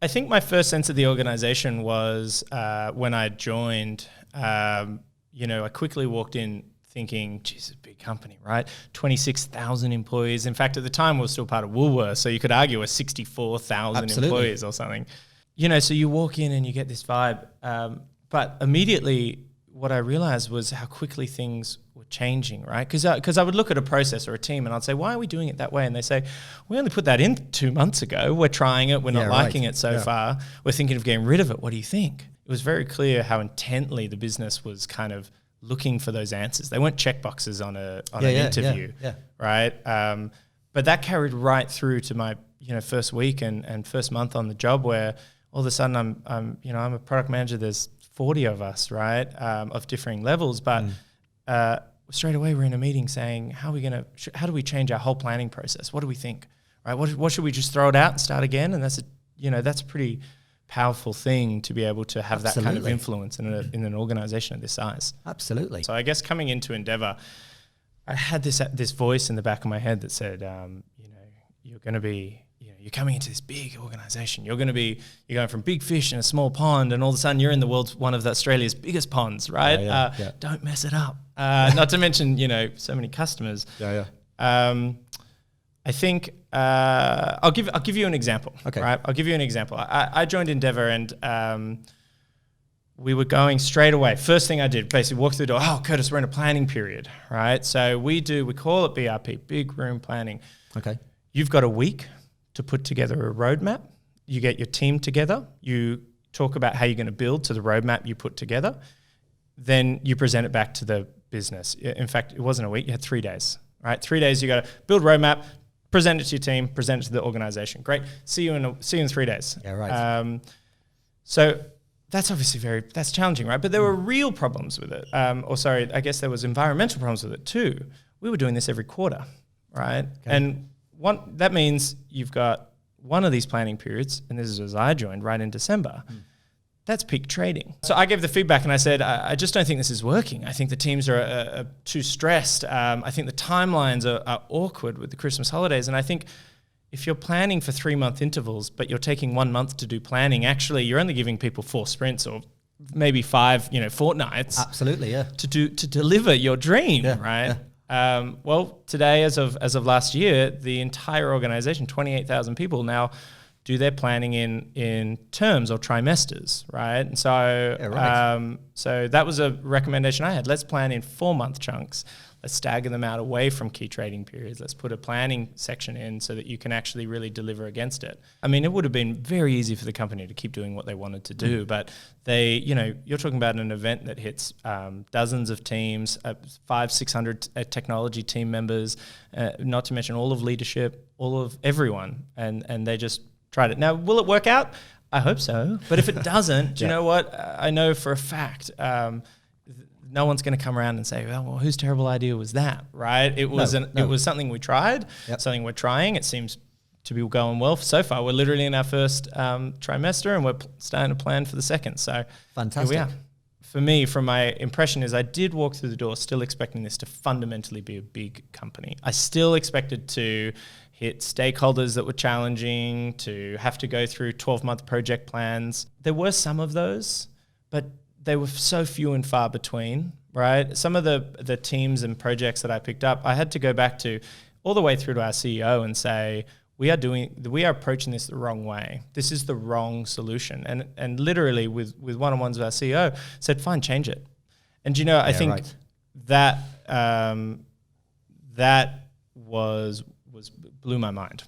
I think my first sense of the organization was when I joined, I quickly walked in thinking, geez, it's a big company, right? 26,000 employees. In fact, at the time, we were still part of Woolworths, so you could argue we're 64,000 employees or something. So you walk in and you get this vibe. But immediately, what I realized was how quickly things were changing, right? Because I would look at a process or a team and I'd say, why are we doing it that way? And they say, we only put that in 2 months ago. We're trying it. We're not liking it so far. We're thinking of getting rid of it. What do you think? It was very clear how intently the business was kind of looking for those answers. They weren't checkboxes on an interview, right? But that carried right through to my first week and first month on the job, where all of a sudden I'm a product manager. There's 40 of us, right, of differing levels, but straight away we're in a meeting saying, how do we change our whole planning process? What do we think, right? What should we just throw it out and start again? And that's a pretty powerful thing to be able to have that kind of influence in an organization of this size. Absolutely. So I guess coming into Endeavour, I had this voice in the back of my head that said, you're going to be, you're coming into this big organization. You're going from big fish in a small pond, and all of a sudden you're in the world's one of Australia's biggest ponds, right? Don't mess it up. Not to mention, so many customers. I think I'll give you an example. Okay. Right? I'll give you an example. I joined Endeavour and we were going straight away. First thing I did, basically walked through the door. Oh, Curtis, we're in a planning period, right? So we call it BRP, big room planning. Okay. You've got a week to put together a roadmap. You get your team together. You talk about how you're going to build to the roadmap you put together. Then you present it back to the business. In fact, it wasn't a week. You had 3 days, right? 3 days, you got to build roadmap, present it to your team, present it to the organization. Great. See you in 3 days. Yeah, right. So that's obviously that's challenging, right? But there were real problems with it. I guess there was environmental problems with it too. We were doing this every quarter, right? Okay. And that means you've got one of these planning periods, and this is as I joined right in December. That's peak trading. So I gave the feedback and I said, I just don't think this is working. I think the teams are too stressed. I think the timelines are awkward with the Christmas holidays. And I think if you're planning for 3-month intervals, but you're taking 1 month to do planning, actually you're only giving people 4 sprints or maybe 5, fortnights. Absolutely, yeah. To deliver your dream, right? Yeah. Well, today, as of last year, the entire organization, 28,000 people now do their planning in terms or trimesters, right? And so, so that was a recommendation I had. Let's plan in 4-month chunks. Let's stagger them out away from key trading periods. Let's put a planning section in so that you can actually really deliver against it. I mean, it would have been very easy for the company to keep doing what they wanted to do, but you're talking about an event that hits dozens of teams, 500-600 technology team members, not to mention all of leadership, all of everyone, and they just tried it. Now, will it work out? I hope so. But if it doesn't, do you know what? I know for a fact no one's going to come around and say, oh, well, whose terrible idea was that, right? It was It was something we tried, something we're trying. It seems to be going well so far. We're literally in our first trimester, and we're starting to plan for the second. So fantastic. Here we are. For me, from my impression is I did walk through the door still expecting this to fundamentally be a big company. I still expected to hit stakeholders that were challenging, to have to go through 12-month project plans. There were some of those, but they were so few and far between, right? Some of the teams and projects that I picked up, I had to go back to all the way through to our CEO and say, we are approaching this the wrong way. This is the wrong solution. And literally with one-on-ones with our CEO said, fine, change it. And I think that blew my mind.